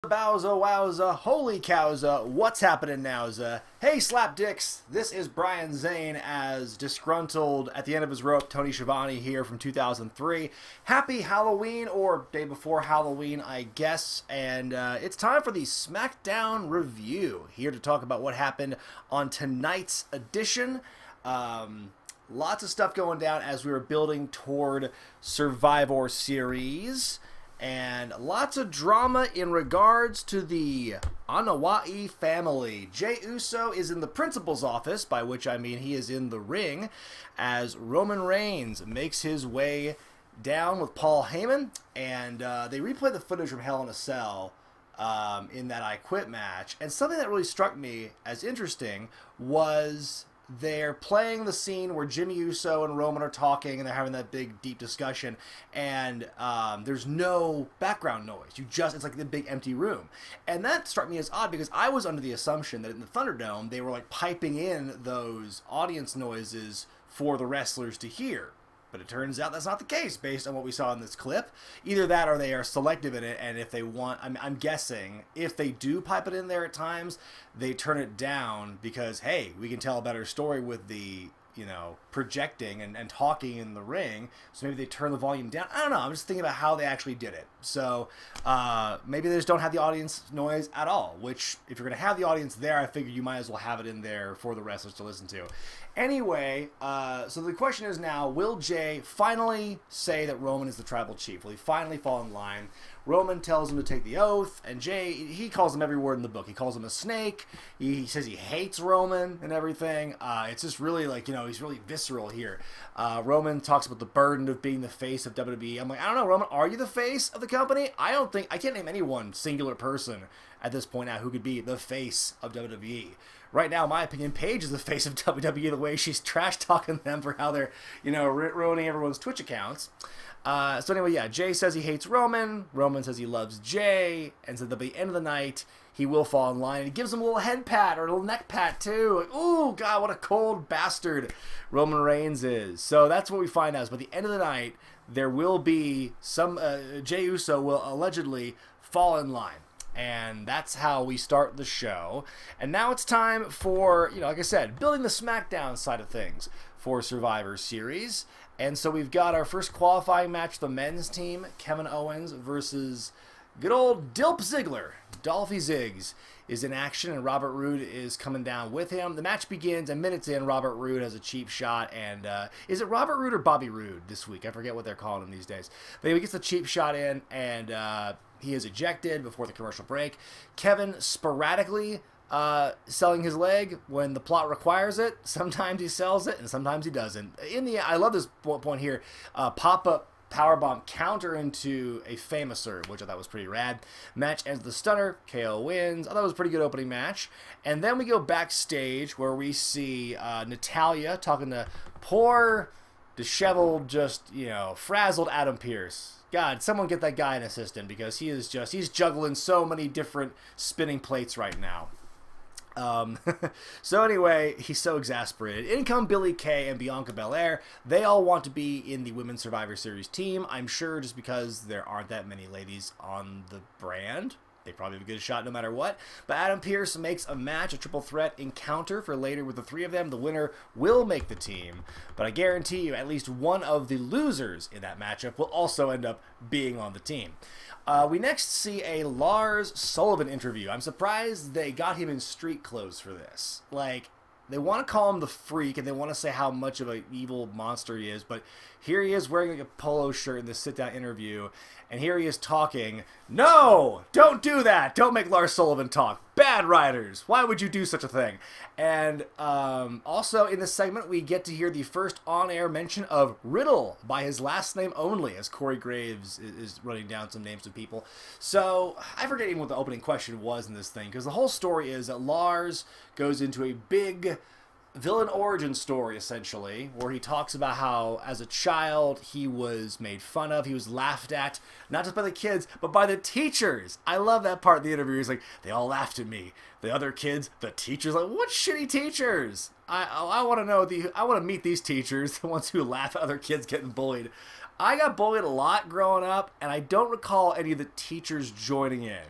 Bowza wowza, holy cowza, what's happening nowza? Hey slapdicks, this is Brian Zane as disgruntled at the end of his rope Tony Schiavone here from 2003. Happy Halloween, or day before Halloween I guess, and it's time for the Smackdown review. Here to talk about what happened on tonight's edition. Lots of stuff going down as we were building toward Survivor Series. And lots of drama in regards to the Anoa'i family. Jey Uso is in the principal's office, by which I mean he is in the ring, as Roman Reigns makes his way down with Paul Heyman. And they replay the footage from Hell in a Cell in that I Quit match. And something that really struck me as interesting was they're playing the scene where Jimmy Uso and Roman are talking and they're having that big, deep discussion, and there's no background noise. It's like the big empty room. And that struck me as odd because I was under the assumption that in the Thunderdome, they were like piping in those audience noises for the wrestlers to hear. But it turns out that's not the case based on what we saw in this clip. Either that or they are selective in it, and if they want, I'm guessing, if they do pipe it in there at times, they turn it down because, hey, we can tell a better story with the, projecting and talking in the ring, so maybe they turn the volume down. I don't know, I'm just thinking about how they actually did it. So maybe they just don't have the audience noise at all, which, if you're going to have the audience there, I figure you might as well have it in there for the wrestlers to listen to. Anyway, so the question is now, will Jey finally say that Roman is the tribal chief? Will he finally fall in line? Roman tells him to take the oath, and Jey, he calls him every word in the book. He calls him a snake. He says he hates Roman and everything. It's just really he's really visceral here. Roman talks about the burden of being the face of WWE. I'm like, I don't know, Roman, are you the face of the company? I can't name any one singular person at this point now who could be the face of WWE. Right now, in my opinion, Paige is the face of WWE, the way she's trash-talking them for how they're, ruining everyone's Twitch accounts. So anyway, yeah, Jey says he hates Roman. Roman says he loves Jey, and said that by the end of the night, he will fall in line. And he gives him a little head pat or a little neck pat, too. Like, ooh, God, what a cold bastard Roman Reigns is. So that's what we find out, is by the end of the night, there will be some, Jey Uso will allegedly fall in line. And that's how we start the show. And now it's time for, like I said, building the Smackdown side of things for Survivor Series. And so we've got our first qualifying match, the men's team, Kevin Owens versus good old Dilp Ziggler. Dolphy Ziggs is in action, and Robert Roode is coming down with him. The match begins, and minutes in, Robert Roode has a cheap shot, and is it Robert Roode or Bobby Roode this week? I forget what they're calling him these days. But anyway, he gets the cheap shot in, and he is ejected before the commercial break. Kevin sporadically selling his leg when the plot requires it. Sometimes he sells it, and sometimes he doesn't. I love this point here. Pop-up powerbomb counter into a famouser, which I thought was pretty rad. Match ends with a stunner. KO wins. I thought it was a pretty good opening match. And then we go backstage where we see Natalya talking to poor, disheveled, just, frazzled Adam Pearce. God, someone get that guy an assistant, because he's juggling so many different spinning plates right now. So anyway, he's so exasperated. In come Billie Kay and Bianca Belair. They all want to be in the Women's Survivor Series team, I'm sure, just because there aren't that many ladies on the brand. They probably have a good shot no matter what. But Adam Pearce makes a match, a triple threat encounter for later with the three of them. The winner will make the team. But I guarantee you at least one of the losers in that matchup will also end up being on the team. We next see a Lars Sullivan interview. I'm surprised they got him in street clothes for this. Like, they want to call him the Freak, and they want to say how much of an evil monster he is, but here he is wearing like a polo shirt in this sit-down interview, and here he is talking. No! Don't do that! Don't make Lars Sullivan talk. Bad writers! Why would you do such a thing? And also in this segment, we get to hear the first on-air mention of Riddle by his last name only, as Corey Graves is running down some names of people. So, I forget even what the opening question was in this thing, because the whole story is that Lars goes into a big villain origin story, essentially, where he talks about how, as a child, he was made fun of, he was laughed at, not just by the kids, but by the teachers. I love that part of the interview. He's like, they all laughed at me. The other kids, the teachers, like, what shitty teachers? I want to know, I want to meet these teachers, the ones who laugh at other kids getting bullied. I got bullied a lot growing up, and I don't recall any of the teachers joining in.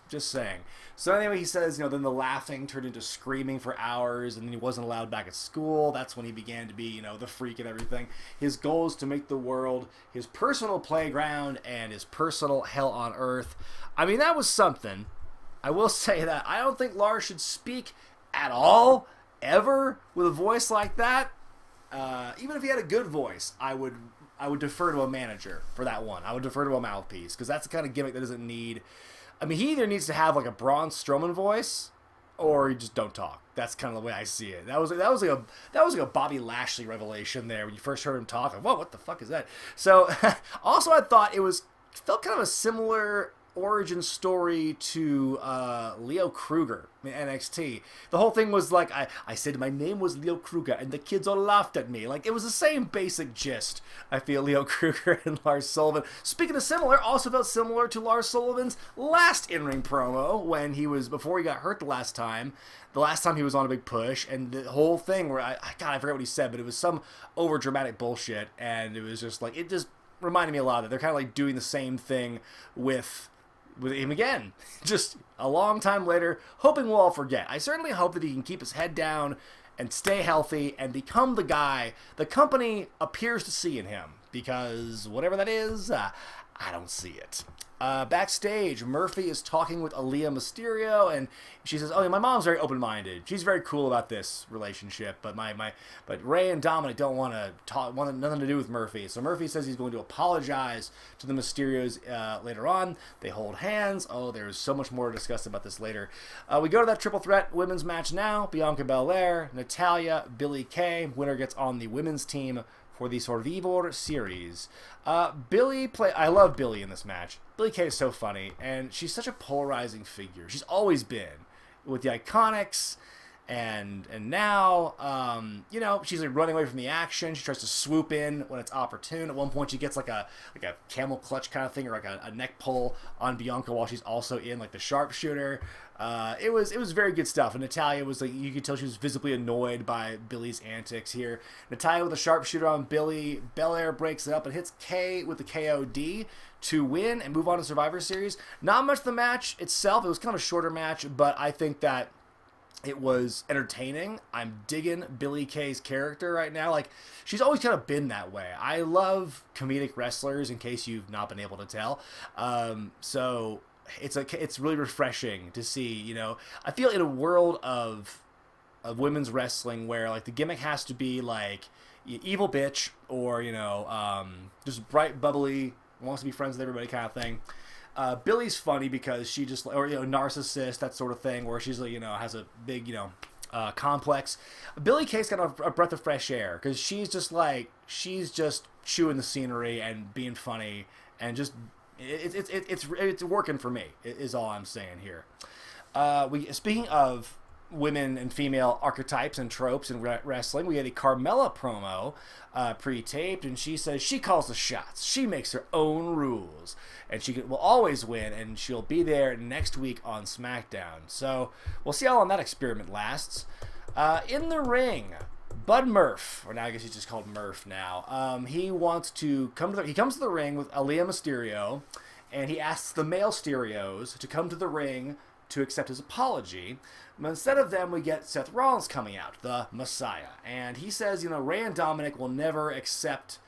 Just saying. So anyway, he says, then the laughing turned into screaming for hours, and then he wasn't allowed back at school. That's when he began to be, the freak and everything. His goal is to make the world his personal playground and his personal hell on earth. I mean, that was something. I will say that. I don't think Lars should speak at all, ever, with a voice like that. Even if he had a good voice, I would defer to a manager for that one. I would defer to a mouthpiece, because that's the kind of gimmick that doesn't need... I mean, he either needs to have like a Braun Strowman voice, or you just don't talk. That's kind of the way I see it. That was like a Bobby Lashley revelation there when you first heard him talk. Like, whoa, what the fuck is that? So, also I thought felt kind of a similar origin story to Leo Kruger in NXT. The whole thing was like, I said my name was Leo Kruger, and the kids all laughed at me. Like, it was the same basic gist, I feel, Leo Kruger and Lars Sullivan. Speaking of similar, also felt similar to Lars Sullivan's last in-ring promo before he got hurt the last time he was on a big push, and the whole thing where, I forget what he said, but it was some over-dramatic bullshit, and it was just like, it just reminded me a lot of it. They're kind of like doing the same thing with him again, just a long time later, hoping we'll all forget. I certainly hope that he can keep his head down and stay healthy and become the guy the company appears to see in him, because whatever that is, I don't see it. Backstage, Murphy is talking with Aaliyah Mysterio, and she says, "Oh, yeah, my mom's very open-minded. She's very cool about this relationship, but but Ray and Dominic don't want nothing to do with Murphy." So Murphy says he's going to apologize to the Mysterios later on. They hold hands. Oh, there's so much more to discuss about this later. We go to that triple threat women's match now. Bianca Belair, Natalya, Billie Kay. Winner gets on the women's team for the Survivor series. I love Billie in this match. Billie Kay is so funny, and she's such a polarizing figure. She's always been, with the Iconics, and now, she's like running away from the action. She tries to swoop in when it's opportune. At one point, she gets like a camel clutch kind of thing, or like a neck pull on Bianca while she's also in like the sharpshooter. It was very good stuff. And Natalya was like, you could tell she was visibly annoyed by Billie's antics here. Natalya with a sharpshooter on Billie. Belair breaks it up and hits Kay with the KOD to win and move on to Survivor Series. Not much of the match itself. It was kind of a shorter match, but I think that it was entertaining. I'm digging Billie Kay's character right now. Like, she's always kind of been that way. I love comedic wrestlers, in case you've not been able to tell. So it's really refreshing to see, I feel in a world of women's wrestling where like the gimmick has to be like evil bitch or, just bright, bubbly, wants to be friends with everybody kind of thing. Billie's funny because she just, or, narcissist, that sort of thing, where she's like, has a big, complex. Billie Kay's got a breath of fresh air because she's just chewing the scenery and being funny and just, it's working for me, is all I'm saying here. Speaking of women and female archetypes and tropes in wrestling, we had a Carmella promo pre-taped, and she says she calls the shots. She makes her own rules, and she will always win, and she'll be there next week on Smackdown. So we'll see how long that experiment lasts. In the ring, Bud Murph, or now I guess he's just called Murph now. He wants to he comes to the ring with Aaliyah Mysterio, and he asks the male Stereos to come to the ring to accept his apology. But instead of them, we get Seth Rollins coming out, the Messiah. And he says, Ray and Dominic will never accept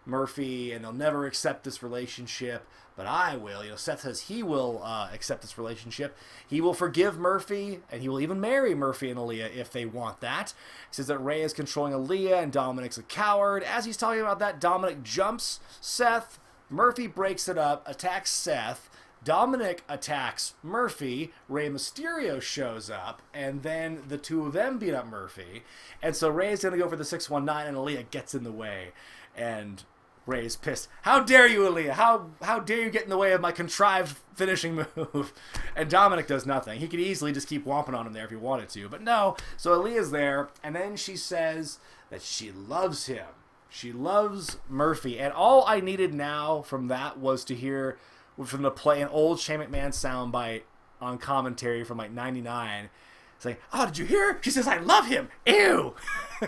Murphy, and they'll never accept this relationship, but I will. Seth says he will accept this relationship. He will forgive Murphy, and he will even marry Murphy and Aaliyah if they want that. He says that Ray is controlling Aaliyah, and Dominic's a coward. As he's talking about that, Dominic jumps Seth. Murphy breaks it up, attacks Seth. Dominic attacks Murphy, Rey Mysterio shows up, and then the two of them beat up Murphy. And so Rey's going to go for the 619, and Aaliyah gets in the way. And Rey's pissed. How dare you, Aaliyah? How dare you get in the way of my contrived finishing move? And Dominic does nothing. He could easily just keep whomping on him there if he wanted to. But no, so Aaliyah's there, and then she says that she loves him. She loves Murphy. And all I needed now from that was to hear from the play an old Shane McMahon soundbite on commentary from like 99. It's like, oh, did you hear? She says, I love him. Ew.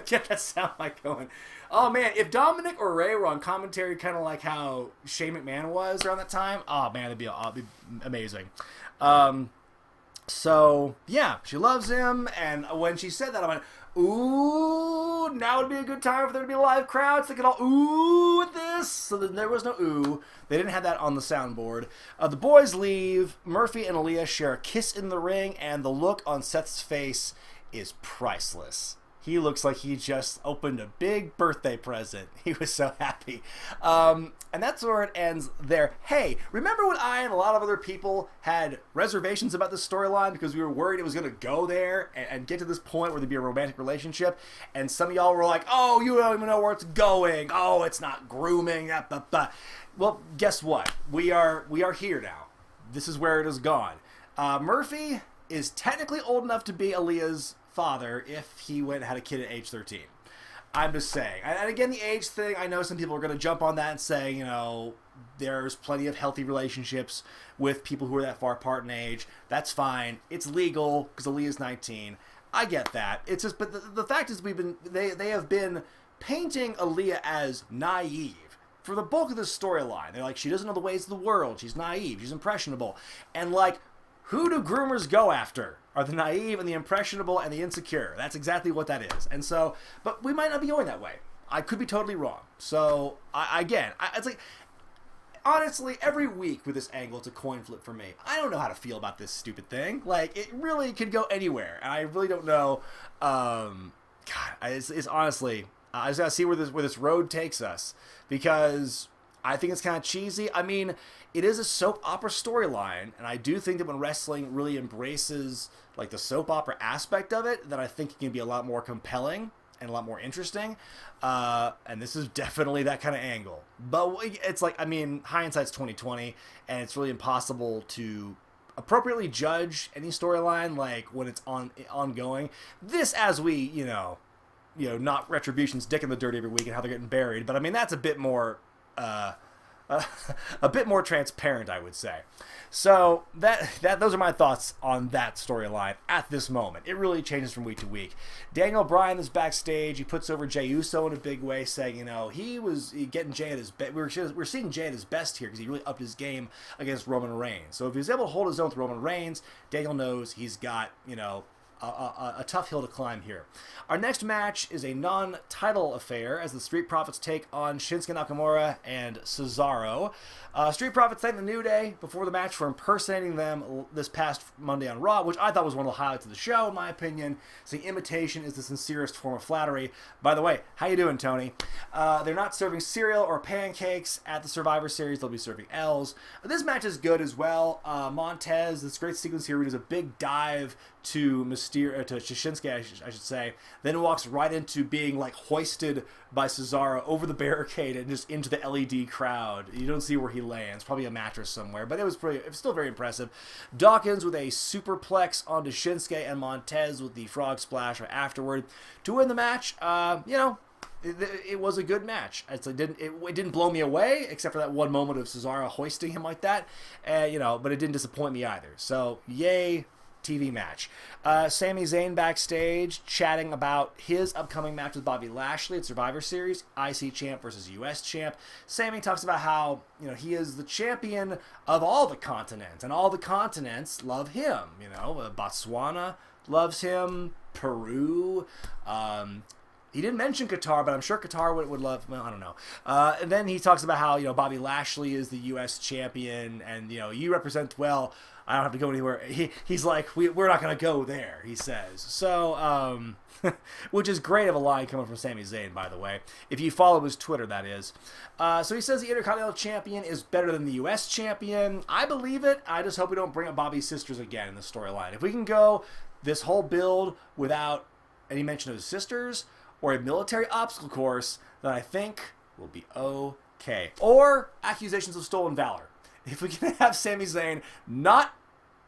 Get that sound like going. Oh, man, if Dominic or Ray were on commentary kind of like how Shane McMahon was around that time, oh, man, it'd be amazing. So, yeah, she loves him, and when she said that, I went, ooh, now would be a good time for there to be live crowds. They could all ooh with this. So there was no ooh. They didn't have that on the soundboard. The boys leave. Murphy and Aaliyah share a kiss in the ring, and the look on Seth's face is priceless. He looks like he just opened a big birthday present. He was so happy. And that's where it ends there. Hey, remember when I and a lot of other people had reservations about this storyline because we were worried it was going to go there and get to this point where there'd be a romantic relationship? And some of y'all were like, oh, you don't even know where it's going. Oh, it's not grooming. Well, guess what? We are here now. This is where it has gone. Murphy is technically old enough to be Aaliyah's father if he went and had a kid at age 13. I'm just saying. And again, the age thing, I know some people are going to jump on that and say, you know, there's plenty of healthy relationships with people who are that far apart in age. That's fine. It's legal because Aaliyah's 19. I get that. It's just, but the fact is they have been painting Aaliyah as naive for the bulk of this storyline. They're like, she doesn't know the ways of the world. She's naive. She's impressionable. And like, who do groomers go after? Are the naive and the impressionable and the insecure. That's exactly what that is. And so, but we might not be going that way. I could be totally wrong. So, it's like, honestly, every week with this angle, it's a coin flip for me. I don't know how to feel about this stupid thing. Like, it really could go anywhere. And I really don't know. It's honestly, I just gotta see where this road takes us. Because I think it's kind of cheesy. I mean, it is a soap opera storyline, and I do think that when wrestling really embraces like the soap opera aspect of it, then I think it can be a lot more compelling and a lot more interesting. And this is definitely that kind of angle. But it's like, I mean, hindsight's 2020, and it's really impossible to appropriately judge any storyline like when it's ongoing. This, as we, you know, not Retribution's dick in the dirt every week and how they're getting buried, but I mean that's a bit more. A bit more transparent, I would say. So those are my thoughts on that storyline at this moment. It really changes from week to week. Daniel Bryan is backstage. He puts over Jey Uso in a big way, saying, you know, he was getting Jey at his best. We're seeing Jey at his best here because he really upped his game against Roman Reigns. So if he's able to hold his own with Roman Reigns, Daniel knows he's got, you know, a tough hill to climb here. Our next match is a non-title affair as the Street Profits take on Shinsuke Nakamura and Cesaro. Street Profits thank the New Day before the match for impersonating them this past Monday on Raw, which I thought was one of the highlights of the show, in my opinion. Saying imitation is the sincerest form of flattery. By the way, how you doing, Tony? They're not serving cereal or pancakes at the Survivor Series. They'll be serving L's. This match is good as well. Montez, this great sequence here, he does a big dive to Shinsuke, I should say, then walks right into being like hoisted by Cesaro over the barricade and just into the LED crowd. You don't see where he lands, probably a mattress somewhere, but it was still very impressive. Dawkins with a superplex onto Shinsuke and Montez with the frog splash afterward to win the match. You know, it was a good match. It didn't blow me away, except for that one moment of Cesaro hoisting him like that, you know, but it didn't disappoint me either. So, yay. TV match. Sami Zayn backstage chatting about his upcoming match with Bobby Lashley at Survivor Series, IC champ versus US champ. Sami talks about how, you know, he is the champion of all the continents, and all the continents love him. You know, Botswana loves him, Peru. He didn't mention Qatar, but I'm sure Qatar would love, well, I don't know. And then he talks about how, you know, Bobby Lashley is the U.S. champion, and, you know, you represent, well, I don't have to go anywhere. He's like, we're not going to go there, he says. So, which is great of a line coming from Sami Zayn, by the way. If you follow his Twitter, that is. So he says the Intercontinental Champion is better than the U.S. Champion. I believe it. I just hope we don't bring up Bobby's sisters again in the storyline. If we can go this whole build without any mention of his sisters or a military obstacle course, then I think we'll be okay. Or accusations of stolen valor. If we can have Sami Zayn not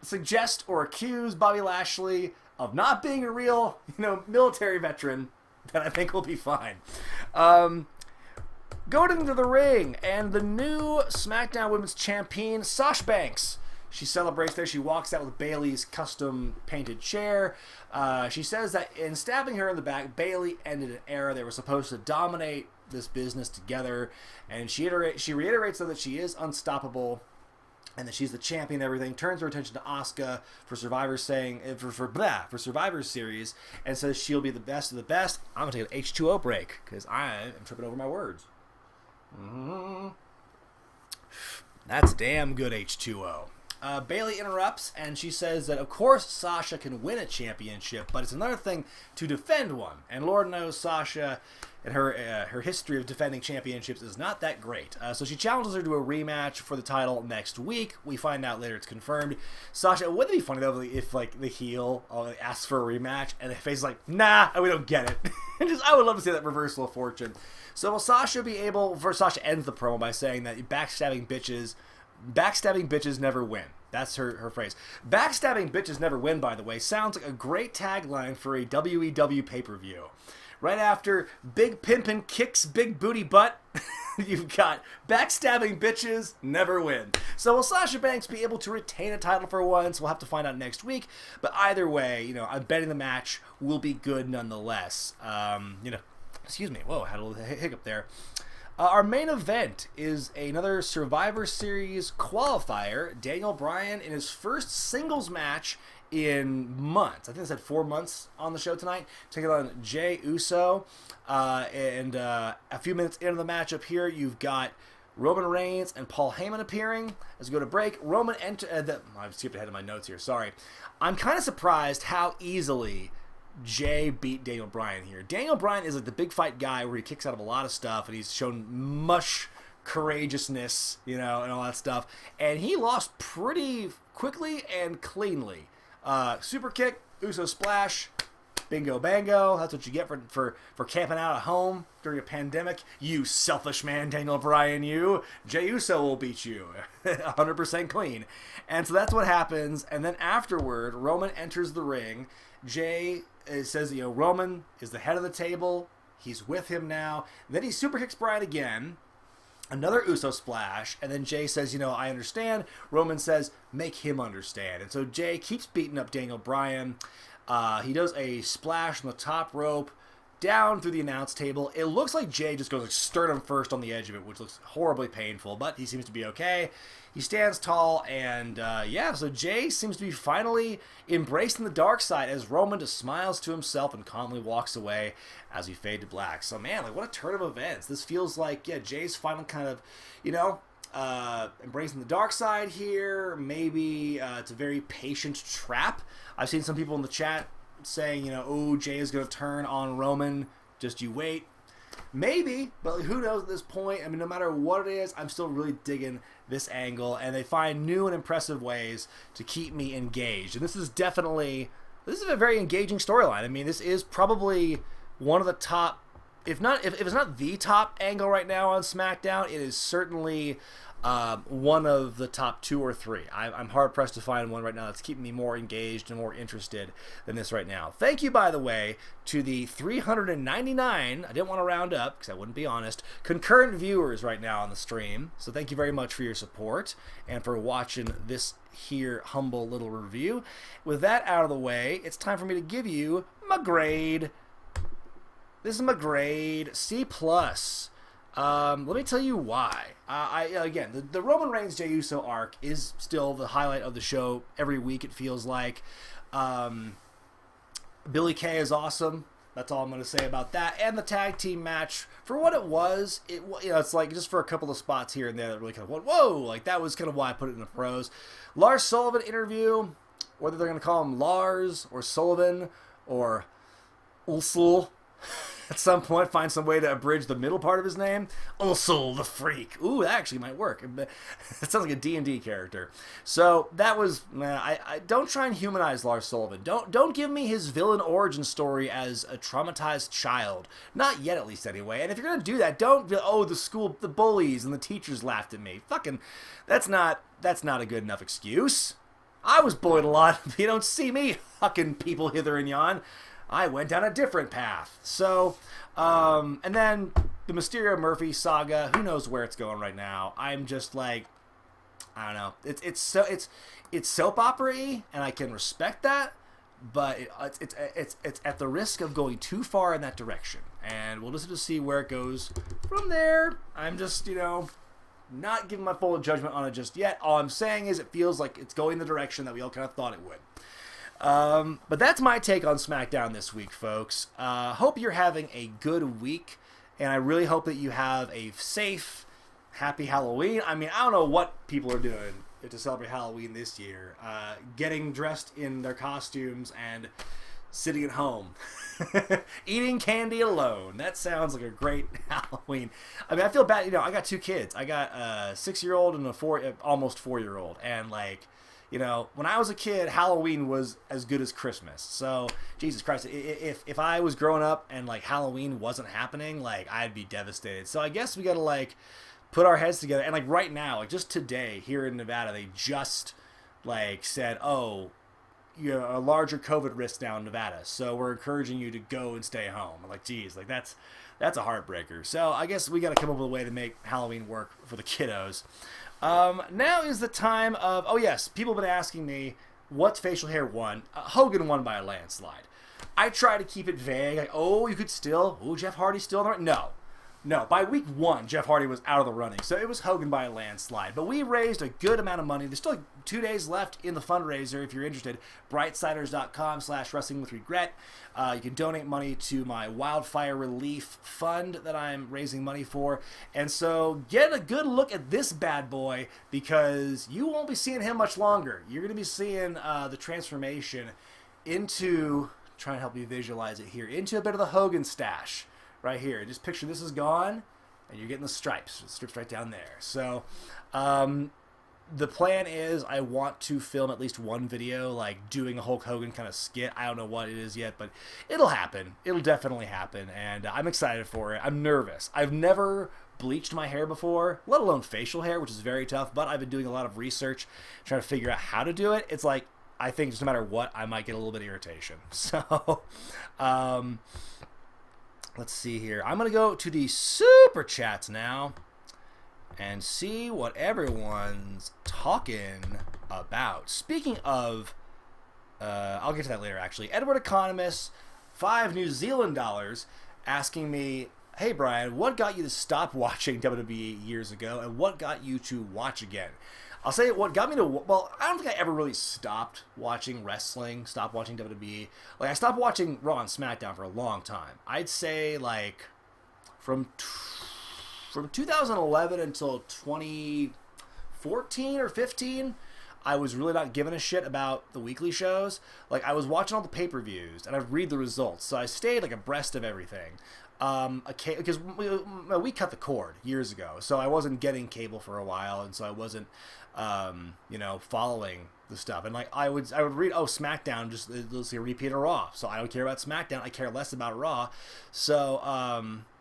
suggest or accuse Bobby Lashley of not being a real, you know, military veteran, then I think we'll be fine. Going into the ring, and the new SmackDown Women's Champion, Sasha Banks. She celebrates there. She walks out with Bayley's custom painted chair. She says that in stabbing her in the back, Bayley ended an era. They were supposed to dominate this business together, and she reiterates that she is unstoppable. and that she's the champion and everything, turns her attention to Asuka for Survivor Survivor Series, and says she'll be the best of the best. I'm going to take an H2O break, because I am tripping over my words. That's damn good H2O. Bayley interrupts, and she says that, of course, Sasha can win a championship, but it's another thing to defend one. And Lord knows Sasha and her history of defending championships is not that great. So she challenges her to a rematch for the title next week. We find out later it's confirmed. Sasha, wouldn't it be funny, though, if, like, the heel asks for a rematch, and the face is like, nah, we don't get it. I would love to see that reversal of fortune. So will Sasha be able... Sasha ends the promo by saying that backstabbing bitches never win. That's her phrase. Backstabbing bitches never win, by the way, sounds like a great tagline for a WEW pay-per-view. Right after Big Pimpin' kicks big booty butt, you've got backstabbing bitches never win. So will Sasha Banks be able to retain a title for once? We'll have to find out next week. But either way, I'm betting the match will be good nonetheless. Excuse me. Whoa, had a little hiccup there. Our main event is another Survivor Series qualifier. Daniel Bryan in his first singles match in months. I think I said 4 months on the show tonight. Taking on Jey Uso. And a few minutes into the matchup here, you've got Roman Reigns and Paul Heyman appearing. As we go to break, Roman I've skipped ahead of my notes here. Sorry. I'm kind of surprised how easily Jey beat Daniel Bryan here. Daniel Bryan is like the big fight guy where he kicks out of a lot of stuff, and he's shown much courageousness, and all that stuff. And he lost pretty quickly and cleanly. Super kick, Uso splash, bingo bango. That's what you get for camping out at home during a pandemic. You selfish man, Daniel Bryan, you. Jey Uso will beat you 100% clean. And so that's what happens. And then afterward, Roman enters the ring. Jey says, Roman is the head of the table. He's with him now. Then he super kicks Bryan again. Another Uso splash. And then Jey says, I understand. Roman says, make him understand. And so Jey keeps beating up Daniel Bryan. He does a splash from the top rope down through the announce table. It looks like Jey just goes like sternum first on the edge of it, which looks horribly painful, but he seems to be okay. He stands tall, and so Jey seems to be finally embracing the dark side as Roman just smiles to himself and calmly walks away as we fade to black. So, man, what a turn of events. This feels like, Jey's final kind of, embracing the dark side here. Maybe it's a very patient trap. I've seen some people in the chat saying, Jey is going to turn on Roman. Just you wait. Maybe, but who knows at this point. I mean, no matter what it is, I'm still really digging this angle, and they find new and impressive ways to keep me engaged. And this is a very engaging storyline. I mean, this is probably one of the top, if it's not the top angle right now on SmackDown, it is certainly one of the top 2 or 3. I'm hard-pressed to find one right now that's keeping me more engaged and more interested than this right now. Thank you, by the way, to the 399, I didn't want to round up because I wouldn't be honest, concurrent viewers right now on the stream. So thank you very much for your support and for watching this here humble little review. With that out of the way, it's time for me to give you my grade. This is my grade, C+. Let me tell you why. The Roman Reigns Jey Uso arc is still the highlight of the show every week, it feels like. Billy Kay is awesome. That's all I'm going to say about that. And the tag team match, for what it was, it's like just for a couple of spots here and there that really kind of went, whoa, like that was kind of why I put it in the pros. Lars Sullivan interview, whether they're going to call him Lars or Sullivan or Ulsul. At some point, find some way to abridge the middle part of his name. Usul the Freak. Ooh, that actually might work. It sounds like a D&D character. So that was. I don't try and humanize Lars Sullivan. Don't give me his villain origin story as a traumatized child. Not yet, at least, anyway. And if you're gonna do that, don't be, the bullies and the teachers laughed at me. Fucking, that's not a good enough excuse. I was bullied a lot. You don't see me hucking people hither and yon. I went down a different path. So, and then the Mystero and Murphy saga, who knows where it's going right now. I'm just like, I don't know. It's soap opera-y, and I can respect that, but it's at the risk of going too far in that direction. And we'll just have to see where it goes from there. I'm just, Not giving my full judgment on it just yet. All I'm saying is it feels like it's going the direction that we all kind of thought it would. But that's my take on SmackDown this week, folks. Hope you're having a good week, and I really hope that you have a safe, happy Halloween. I mean, I don't know what people are doing to celebrate Halloween this year. Getting dressed in their costumes and sitting at home. Eating candy alone. That sounds like a great Halloween. I mean, I feel bad. You know, I got 2 kids. I got a 6-year-old and a almost 4-year-old. And, like, you know, when I was a kid, Halloween was as good as Christmas. So, Jesus Christ, if I was growing up and, like, Halloween wasn't happening, like, I'd be devastated. So I guess we got to, like, put our heads together. And, like, right now, like, just today here in Nevada, they just, like, said, oh, you know, a larger COVID risk now in Nevada. So we're encouraging you to go and stay home. I'm like, geez, like, that's a heartbreaker. So I guess we got to come up with a way to make Halloween work for the kiddos. Now is the time of, oh yes, people have been asking me, what facial hair won? Hogan won by a landslide. I try to keep it vague, like, oh, you could still, oh, Jeff Hardy's still in the running. No, by week 1, Jeff Hardy was out of the running, so it was Hogan by a landslide. But we raised a good amount of money. There's still like 2 days left in the fundraiser if you're interested. Brightsiders.com/wrestlingwithregret. You can donate money to my wildfire relief fund that I'm raising money for. And so get a good look at this bad boy, because you won't be seeing him much longer. You're going to be seeing the transformation into, trying to help you visualize it here, into a bit of the Hogan stash. Right here. Just picture this is gone, and you're getting the stripes. The strips right down there. So, the plan is I want to film at least one video, like doing a Hulk Hogan kind of skit. I don't know what it is yet, but it'll happen. It'll definitely happen, and I'm excited for it. I'm nervous. I've never bleached my hair before, let alone facial hair, which is very tough, but I've been doing a lot of research trying to figure out how to do it. It's like, I think just no matter what, I might get a little bit of irritation. So, let's see here. I'm going to go to the Super Chats now and see what everyone's talking about. Speaking of, I'll get to that later, actually. Edward Economist, $5 New Zealand dollars, asking me, hey, Brian, what got you to stop watching WWE years ago, and what got you to watch again? I'll say what got me to, well, I don't think I ever really stopped watching wrestling, stopped watching WWE. Like, I stopped watching Raw and Smackdown for a long time. I'd say, like, from 2011 until 2014 or 15, I was really not giving a shit about the weekly shows. Like, I was watching all the pay-per-views, and I'd read the results, so I stayed, like, abreast of everything. Because we cut the cord years ago, so I wasn't getting cable for a while, and so I wasn't, following the stuff. And like I would read, oh, SmackDown, just let's see a repeat of Raw. So I don't care about SmackDown. I care less about Raw. So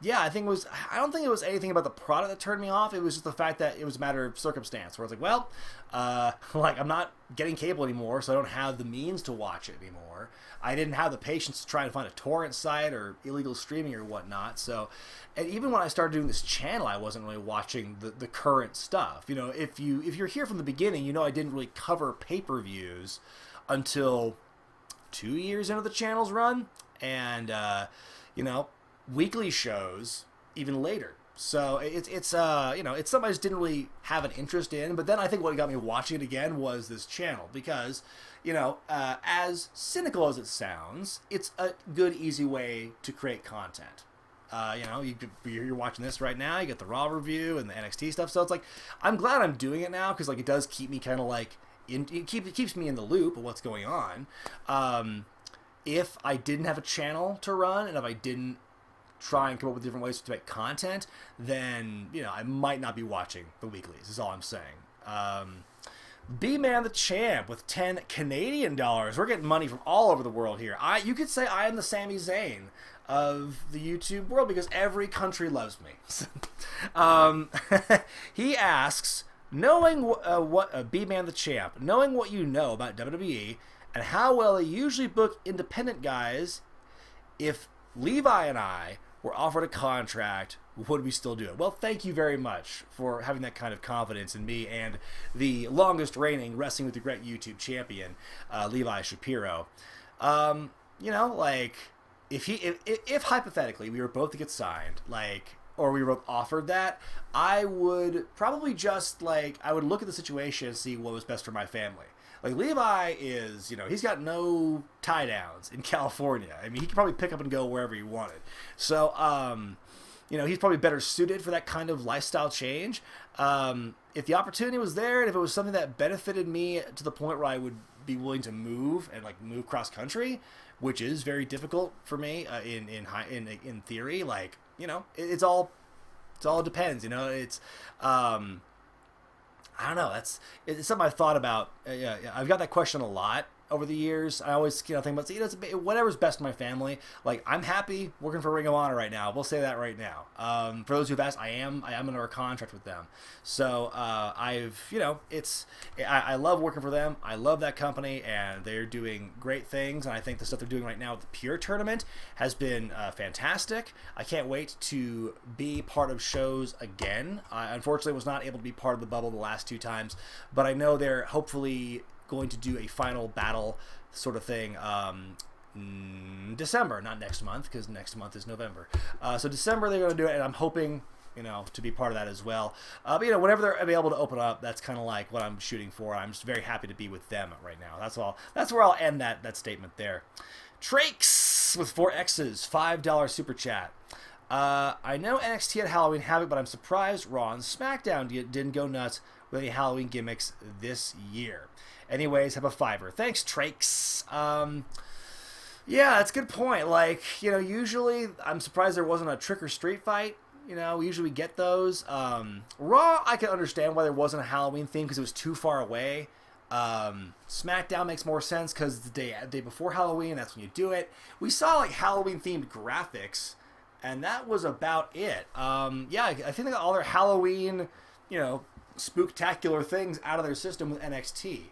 yeah, I don't think it was anything about the product that turned me off. It was just the fact that it was a matter of circumstance. Where it's like, well, like I'm not getting cable anymore, so I don't have the means to watch it anymore. I didn't have the patience to try and find a torrent site or illegal streaming or whatnot. So, and even when I started doing this channel, I wasn't really watching the current stuff. You know, if you're here from the beginning, you know I didn't really cover pay-per-views until 2 years into the channel's run, and weekly shows even later. So it's something I just didn't really have an interest in. But then I think what got me watching it again was this channel, because as cynical as it sounds, it's a good, easy way to create content. You're watching this right now. You get the Raw review and the NXT stuff. So it's like, I'm glad I'm doing it now, because like it does keep me kind of like it keeps me in the loop of what's going on. If I didn't have a channel to run, and if I didn't try and come up with different ways to make content, then I might not be watching the weeklies, is all I'm saying. B-Man the Champ with 10 Canadian dollars. We're getting money from all over the world here. You could say I am the Sami Zayn of the YouTube world, because every country loves me. He asks, B-Man the Champ, knowing what you know about WWE and how well they usually book independent guys, if Levi and I were offered a contract, would we still do it? Well, thank you very much for having that kind of confidence in me and the longest reigning Wrestling with Regret YouTube champion, Levi Shapiro. If hypothetically we were both to get signed, like or we were both offered that, I would probably just like, I would look at the situation and see what was best for my family. Like Levi is, he's got no tie downs in California. I mean, he could probably pick up and go wherever he wanted. So, he's probably better suited for that kind of lifestyle change. If the opportunity was there and if it was something that benefited me to the point where I would be willing to move and like move cross country, which is very difficult for me in theory, like, it all depends, it's, I don't know. It's something I've thought about. I've got that question a lot over the years. I always think about it's whatever's best for my family. Like, I'm happy working for Ring of Honor right now. We'll say that right now. For those who've asked, I am under a contract with them. So I love working for them. I love that company, and they're doing great things. And I think the stuff they're doing right now with the Pure Tournament has been fantastic. I can't wait to be part of shows again. I unfortunately was not able to be part of the bubble the last 2 times, but I know they're hopefully going to do a final battle sort of thing December, not next month, because next month is November. So December they're going to do it, and I'm hoping to be part of that as well. But whenever they're available to open up, that's kind of like what I'm shooting for. I'm just very happy to be with them right now. That's all. That's where I'll end that statement there. Trakes with 4 X's, $5 super chat. I know NXT had Halloween Havoc, but I'm surprised Raw and SmackDown didn't go nuts with any Halloween gimmicks this year. Anyways, have a $5. Thanks, Trakes. Yeah, that's a good point. Like, usually I'm surprised there wasn't a trick or street fight. We usually get those. Raw, I can understand why there wasn't a Halloween theme because it was too far away. SmackDown makes more sense because the day before Halloween, that's when you do it. We saw like Halloween themed graphics, and that was about it. Yeah, I think they got all their Halloween, spooktacular things out of their system with NXT.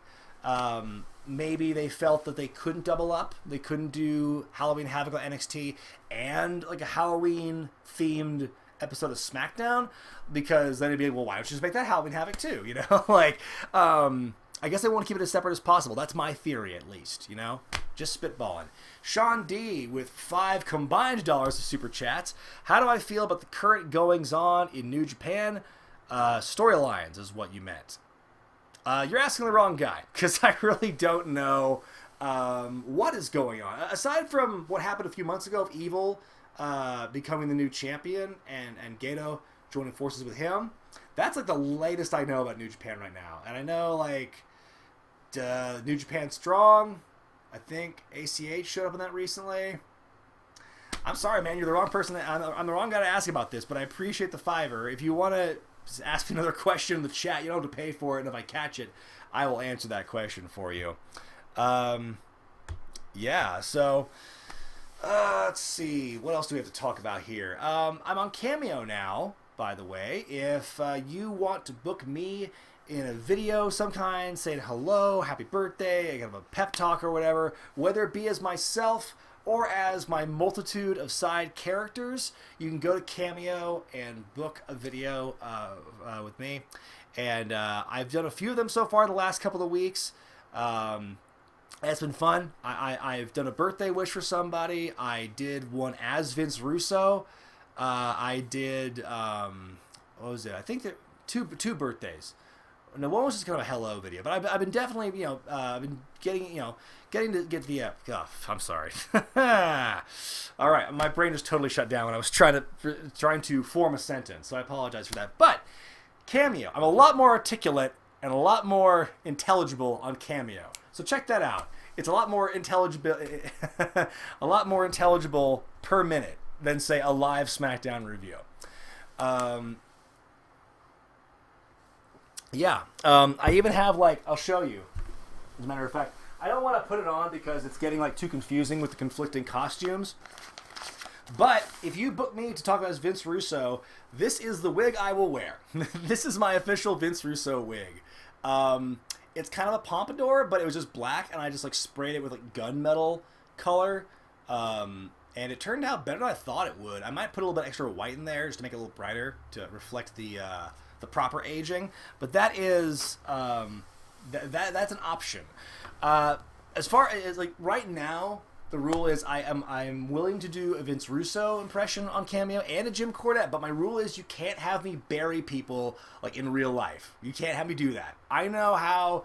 Maybe they felt that they couldn't double up. They couldn't do Halloween Havoc on NXT and like a Halloween themed episode of SmackDown, because then it'd be like, well, why don't you just make that Halloween Havoc too? Like, I guess they want to keep it as separate as possible. That's my theory, at least, just spitballing. Sean D with $5 combined of super chats. How do I feel about the current goings on in New Japan? Storylines is what you meant. You're asking the wrong guy, because I really don't know what is going on. Aside from what happened a few months ago of Evil becoming the new champion and Gato joining forces with him, that's like the latest I know about New Japan right now. And I know like New Japan Strong, I think ACH showed up in that recently. I'm sorry, man, you're the wrong person. I'm the wrong guy to ask about this, but I appreciate the $5. If you want to just ask me another question in the chat, you don't have to pay for it, and if I catch it, I will answer that question for you. Yeah, so let's see. What else do we have to talk about here? I'm on Cameo now, by the way. If you want to book me in a video of some kind, saying hello, happy birthday, I got a pep talk or whatever, whether it be as myself or as my multitude of side characters, you can go to Cameo and book a video with me. And I've done a few of them so far the last couple of weeks. It's been fun. I've done a birthday wish for somebody. I did one as Vince Russo. I did, what was it? I think that two birthdays. No, one was just kind of a hello video, but I've been definitely, I've been getting to get the, I'm sorry. All right, my brain just totally shut down when I was trying to form a sentence, so I apologize for that. But Cameo, I'm a lot more articulate and a lot more intelligible on Cameo, so check that out. It's a lot more intelligible per minute than say a live SmackDown review. Yeah, I even have, like, I'll show you, as a matter of fact. I don't want to put it on because it's getting, like, too confusing with the conflicting costumes. But if you book me to talk about as Vince Russo, this is the wig I will wear. This is my official Vince Russo wig. It's kind of a pompadour, but it was just black, and I just, like, sprayed it with, like, gunmetal color. And it turned out better than I thought it would. I might put a little bit extra white in there just to make it a little brighter to reflect the proper aging, but that is that's an option. As far as like right now, The rule is I'm willing to do a Vince Russo impression on Cameo and a Jim Cornette, but my rule is you can't have me bury people like in real life. You can't have me do that. I know how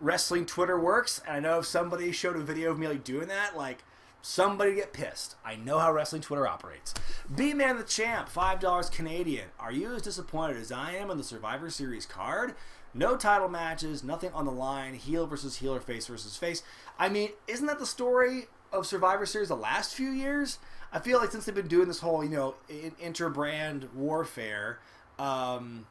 wrestling Twitter works, and I know if somebody showed a video of me like doing that, like somebody get pissed. I know how wrestling Twitter operates. B-Man the Champ, $5 Canadian. Are you as disappointed as I am on the Survivor Series card? No title matches, nothing on the line, heel versus heel or face versus face. I mean, isn't that the story of Survivor Series the last few years? I feel like since they've been doing this whole, inter-brand warfare, it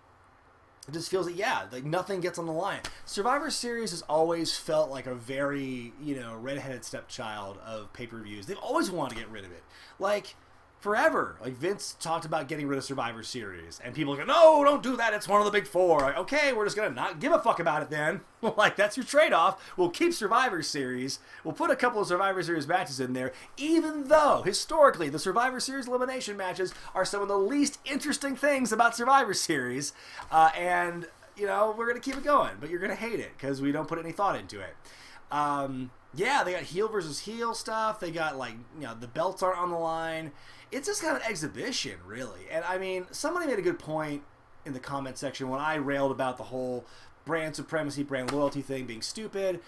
just feels like, like nothing gets on the line. Survivor Series has always felt like a very, redheaded stepchild of pay-per-views. They've always wanted to get rid of it. Like, forever. Like, Vince talked about getting rid of Survivor Series, and people go, no, don't do that, it's one of the big four. Like, okay, we're just gonna not give a fuck about it then. Like, that's your trade-off. We'll keep Survivor Series. We'll put a couple of Survivor Series matches in there, even though, historically, the Survivor Series elimination matches are some of the least interesting things about Survivor Series. And, we're gonna keep it going, but you're gonna hate it, because we don't put any thought into it. They got heel versus heel stuff. They got, the belts aren't on the line. It's just kind of an exhibition, really. And, I mean, somebody made a good point in the comment section when I railed about the whole brand supremacy, brand loyalty thing being stupid.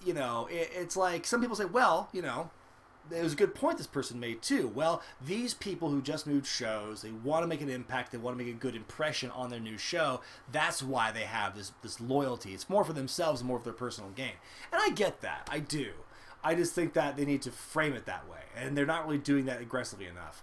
It's like some people say, well, it was a good point this person made, too. Well, these people who just moved shows, they want to make an impact, they want to make a good impression on their new show. That's why they have this loyalty. It's more for themselves and more for their personal gain. And I get that. I do. I just think that they need to frame it that way, and they're not really doing that aggressively enough.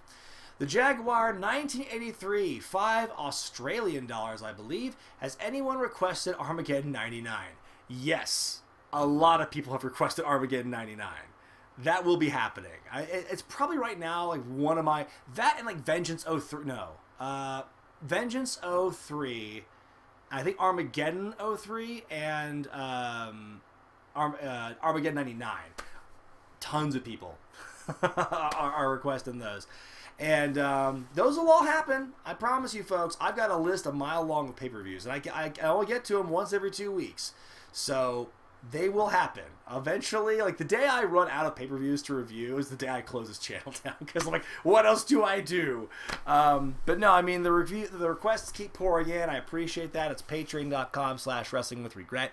The Jaguar 1983, $5 Australian, I believe. Has anyone requested Armageddon 99? Yes. A lot of people have requested Armageddon 99. That will be happening. It's probably right now like one of my... That and like Vengeance 03... No. Vengeance 03. I think Armageddon 03 and Armageddon 99. Tons of people are requesting those. And those will all happen. I promise you, folks. I've got a list a mile long of pay-per-views. And I only get to them once every 2 weeks. So... they will happen. Eventually, like the day I run out of pay-per-views to review is the day I close this channel down, because I'm like, what else do I do? But no, I mean, the requests keep pouring in. I appreciate that. It's patreon.com/wrestlingwithregret,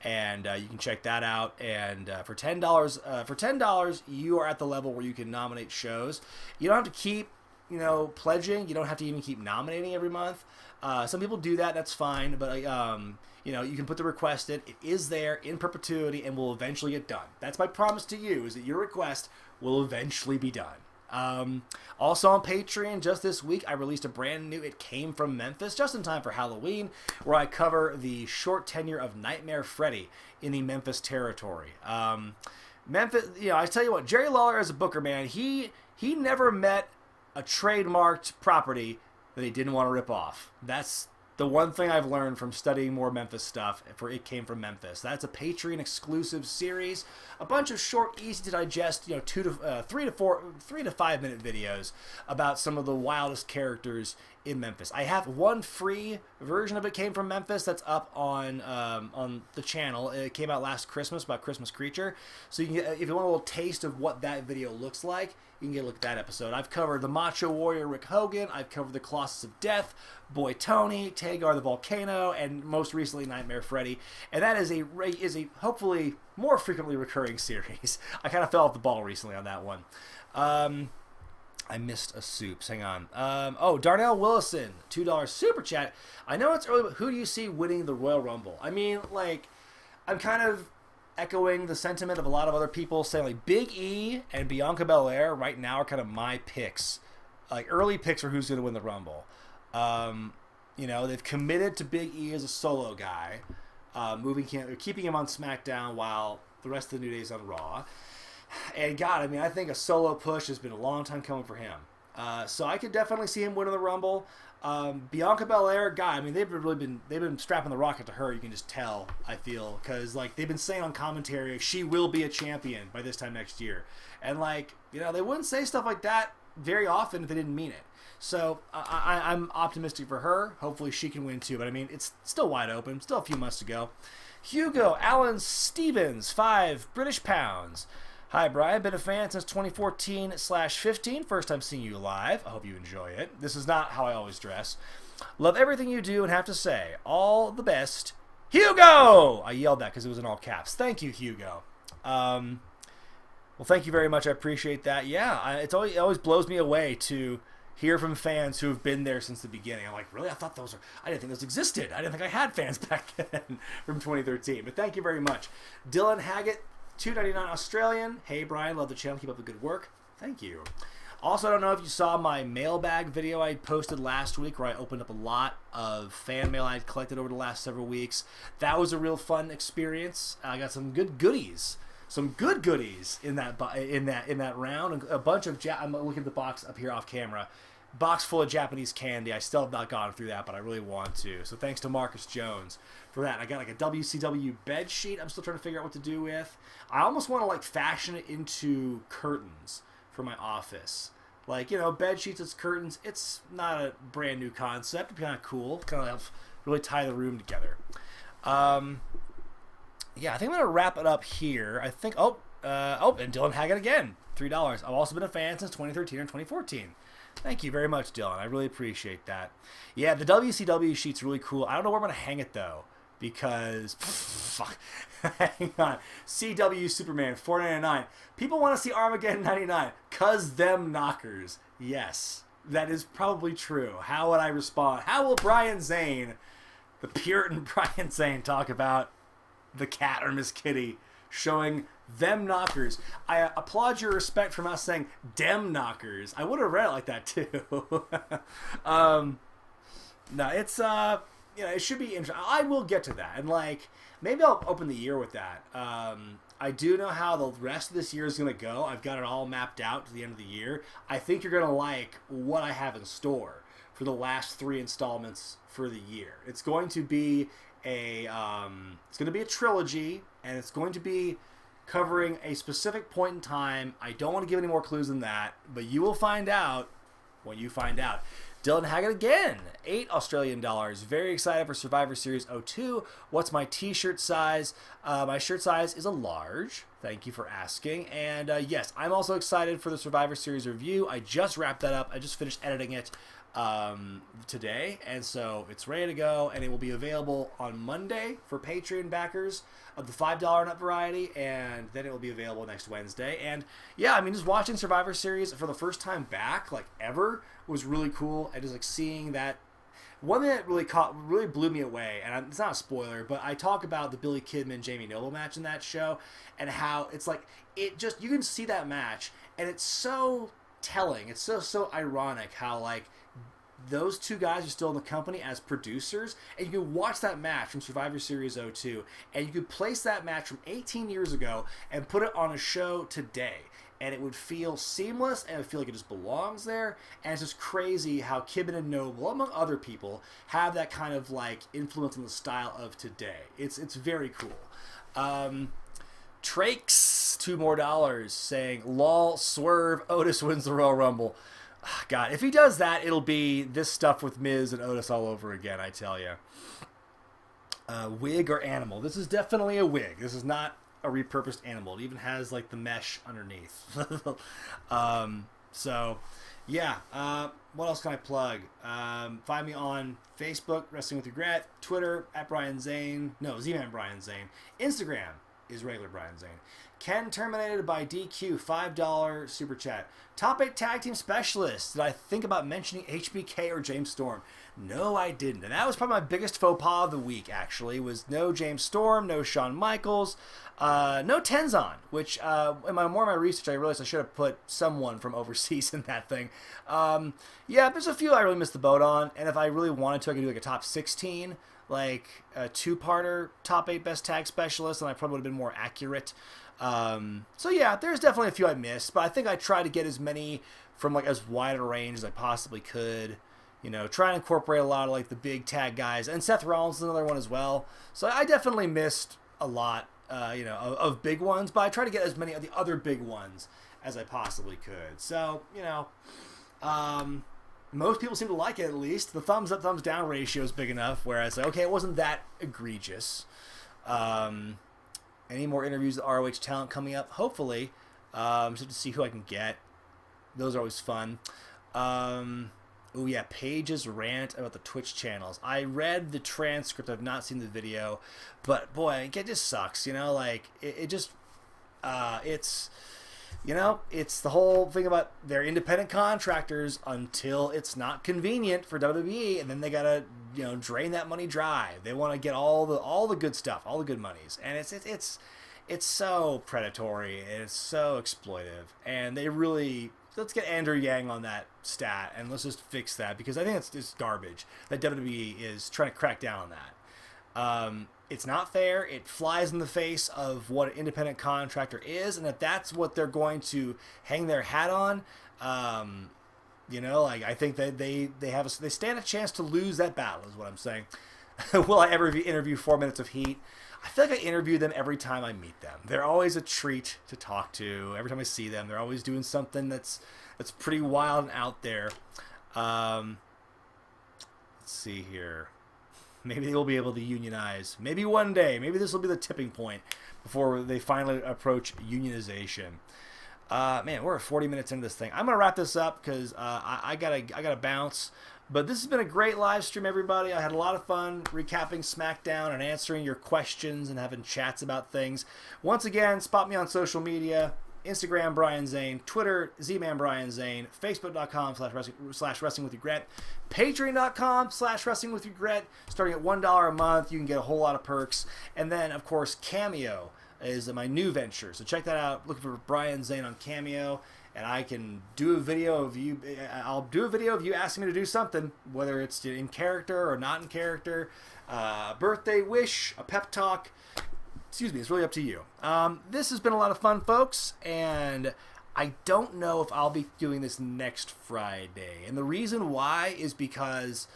and you can check that out. And for $10, you are at the level where you can nominate shows. You don't have to keep, pledging. You don't have to even keep nominating every month. Some people do that. That's fine. But you can put the request in. It is there in perpetuity and will eventually get done. That's my promise to you, is that your request will eventually be done. Also on Patreon, just this week, I released a brand new It Came From Memphis, just in time for Halloween, where I cover the short tenure of Nightmare Freddy in the Memphis territory. Memphis, I tell you what, Jerry Lawler as a booker, man, he never met a trademarked property that he didn't want to rip off. That's the one thing I've learned from studying more Memphis stuff for It Came From Memphis. That's a Patreon exclusive series, a bunch of short, easy to digest, 3 to 5 minute videos about some of the wildest characters in Memphis. I have one free version of It Came From Memphis that's up on the channel. It came out last Christmas, about Christmas Creature. So you can, if you want a little taste of what that video looks like, you can get a look at that episode. I've covered the Macho Warrior Rick Hogan. I've covered the Colossus of Death, Boy Tony, Tagar the Volcano, and most recently Nightmare Freddy. And that is a hopefully more frequently recurring series. I kind of fell off the ball recently on that one. I missed a soups. Hang on. Darnell Willison, $2 super chat. I know it's early, but who do you see winning the Royal Rumble? I mean, I'm kind of echoing the sentiment of a lot of other people saying, Big E and Bianca Belair right now are kind of my picks, early picks for who's going to win the Rumble. They've committed to Big E as a solo guy, keeping him on SmackDown while the rest of the New Day's on Raw. And God, I think a solo push has been a long time coming for him. So I could definitely see him winning the Rumble. Bianca Belair, God, they've been strapping the rocket to her. You can just tell, I feel, because they've been saying on commentary she will be a champion by this time next year, and they wouldn't say stuff like that very often if they didn't mean it. So I'm optimistic for her. Hopefully she can win too. But it's still wide open. Still a few months to go. Hugo Allen Stevens, £5 British pounds. Hi, Brian. Been a fan since 2014/15. First time seeing you live. I hope you enjoy it. This is not how I always dress. Love everything you do and have to say, all the best, Hugo! I yelled that because it was in all caps. Thank you, Hugo. Well, thank you very much. I appreciate that. Yeah, it always blows me away to hear from fans who have been there since the beginning. I'm like, really? I didn't think those existed. I didn't think I had fans back then from 2013. But thank you very much. Dylan Haggett, $2.99 Australian. Hey, Brian, love the channel. Keep up the good work. Thank you. Also, I don't know if you saw my mailbag video I posted last week where I opened up a lot of fan mail I'd collected over the last several weeks. That was a real fun experience. I got some good goodies. Some good goodies in that round. A bunch of I'm looking at the box up here off camera. Box full of Japanese candy. I still have not gone through that, but I really want to. So thanks to Marcus Jones for that. I got like a WCW bed sheet I'm still trying to figure out what to do with. I almost want to like fashion it into curtains for my office. Like, bed sheets as curtains. It's not a brand new concept. It'd be kind of cool. Kind of really tie the room together. Yeah, I think I'm going to wrap it up here. I think, and Dylan Haggett again, $3. I've also been a fan since 2013 and 2014. Thank you very much, Dylan. I really appreciate that. Yeah, the WCW sheet's really cool. I don't know where I'm going to hang it, though, because, fuck, hang on. CW Superman, $4.99. People want to see Armageddon 99, cuz them knockers. Yes, that is probably true. How would I respond? How will Brian Zane, the Puritan Brian Zane, talk about the cat or Miss Kitty showing them knockers? I applaud your respect for not saying dem knockers. I would have read it like that too. No, it's it should be interesting. I will get to that, and like maybe I'll open the year with that. I do know how the rest of this year is going to go. I've got it all mapped out to the end of the year. I think you're going to like what I have in store for the last 3 installments for the year. It's going to be a trilogy, and it's going to be covering a specific point in time. I don't want to give any more clues than that, but you will find out when you find out. Dylan Haggett again, $8 Australian. Very excited for Survivor Series 02. What's my t-shirt size? My shirt size is a large. Thank you for asking. And yes, I'm also excited for the Survivor Series review. I just wrapped that up. I just finished editing it today, and so it's ready to go, and it will be available on Monday for Patreon backers of the $5 and up variety, and then it will be available next Wednesday. And yeah, I mean, just watching Survivor Series for the first time back, like ever, was really cool. And just like seeing that, one thing that really blew me away, and it's not a spoiler, but I talk about the Billy Kidman Jamie Noble match in that show, and how it's like you can see that match, and it's so telling. It's so ironic how like those two guys are still in the company as producers, and you can watch that match from Survivor Series 02, and you could place that match from 18 years ago and put it on a show today, and it would feel seamless, and it would feel like it just belongs there. And it's just crazy how Kidman and Noble, among other people, have that kind of like influence in the style of today. It's very cool. Trakes, $2 more, saying, lol, swerve, Otis wins the Royal Rumble. God, if he does that, it'll be this stuff with Miz and Otis all over again, I tell you. Wig or animal? This is definitely a wig. This is not a repurposed animal. It even has, like, the mesh underneath. So, yeah. What else can I plug? Find me on Facebook, Wrestling with Regret, Twitter, Z-Man Brian Zane. Instagram is regular Brian Zane. Ken terminated by DQ, $5 super chat. Top 8 tag team specialists. Did I think about mentioning HBK or James Storm? No, I didn't. And that was probably my biggest faux pas of the week, actually, was no James Storm, no Shawn Michaels, no Tenzan, which in my research, I realized I should have put someone from overseas in that thing. Yeah, there's a few I really missed the boat on, and if I really wanted to, I could do like a top 16, like a 2-parter top 8 best tag specialists, and I probably would have been more accurate. So yeah, there's definitely a few I missed, but I think I tried to get as many from like as wide a range as I possibly could. Try and incorporate a lot of like the big tag guys, and Seth Rollins is another one as well. So I definitely missed a lot, of big ones, but I try to get as many of the other big ones as I possibly could. So, most people seem to like it, at least. The thumbs up, thumbs down ratio is big enough where I say, okay, it wasn't that egregious. Any more interviews with ROH talent coming up? Hopefully. Just to see who I can get. Those are always fun. Oh yeah, Paige's rant about the Twitch channels. I read the transcript. I've not seen the video, but boy, it just sucks. Like it just, it's, it's the whole thing about they're independent contractors until it's not convenient for WWE, and then they gotta, drain that money dry. They want to get all the good stuff, all the good monies, and it's so predatory and it's so exploitive, and they really. Let's get Andrew Yang on that stat, and let's just fix that, because I think it's just garbage that WWE is trying to crack down on that. It's not fair. It flies in the face of what an independent contractor is, and if that's what they're going to hang their hat on, like I think that they stand a chance to lose that battle, is what I'm saying. Will I ever interview 4 Minutes of Heat? I feel like I interview them every time I meet them. They're always a treat to talk to. Every time I see them, they're always doing something that's pretty wild and out there. Let's see here. Maybe they will be able to unionize. Maybe one day. Maybe this will be the tipping point before they finally approach unionization. Man, we're 40 minutes into this thing. I'm gonna wrap this up because I gotta bounce. But this has been a great live stream, everybody. I had a lot of fun recapping SmackDown and answering your questions and having chats about things. Once again, spot me on social media. Instagram, Brian Zane. Twitter, Z-Man Brian Zane. Facebook.com/wrestlingwithwregret. Patreon.com/wrestlingwithwregret. Starting at $1 a month, you can get a whole lot of perks. And then, of course, Cameo is my new venture. So check that out. Looking for Brian Zane on Cameo. And I can do a video of you. I'll do a video of you asking me to do something, whether it's in character or not in character, a birthday wish, a pep talk. Excuse me, it's really up to you. This has been a lot of fun, folks, and I don't know if I'll be doing this next Friday. And the reason why is because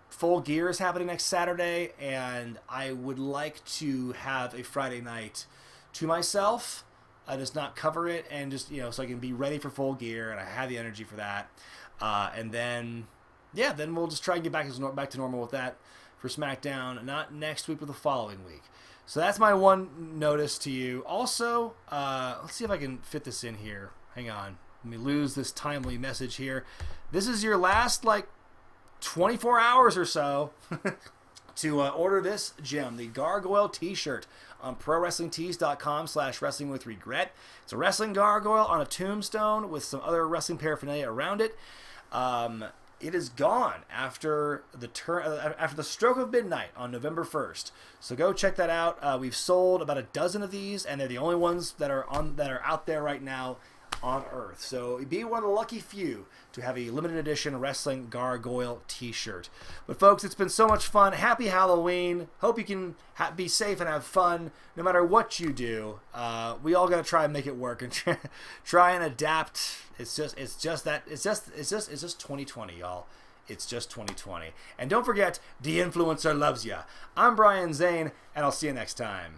Full Gear is happening next Saturday, and I would like to have a Friday night to myself. I just not cover it, and just, so I can be ready for Full Gear, and I have the energy for that. And then, then we'll just try and get back to normal with that for SmackDown, not next week, but the following week. So that's my one notice to you. Also, let's see if I can fit this in here. Hang on. Let me lose this timely message here. This is your last, 24 hours or so to order this gem, the Gargoyle t-shirt, on ProWrestlingTees.com/WrestlingWithRegret. It's a wrestling gargoyle on a tombstone with some other wrestling paraphernalia around it. It is gone after the stroke of midnight on November 1st. So go check that out. We've sold about a dozen of these, and they're the only ones that are out there right now on Earth. So be one of the lucky few to have a limited edition wrestling gargoyle t-shirt. But folks, it's been so much fun. Happy Halloween. Hope you can be safe and have fun no matter what you do. We all got to try and make it work and try and adapt. It's just 2020, y'all. It's just 2020. And don't forget, the influencer loves ya. I'm Brian Zane, and I'll see you next time.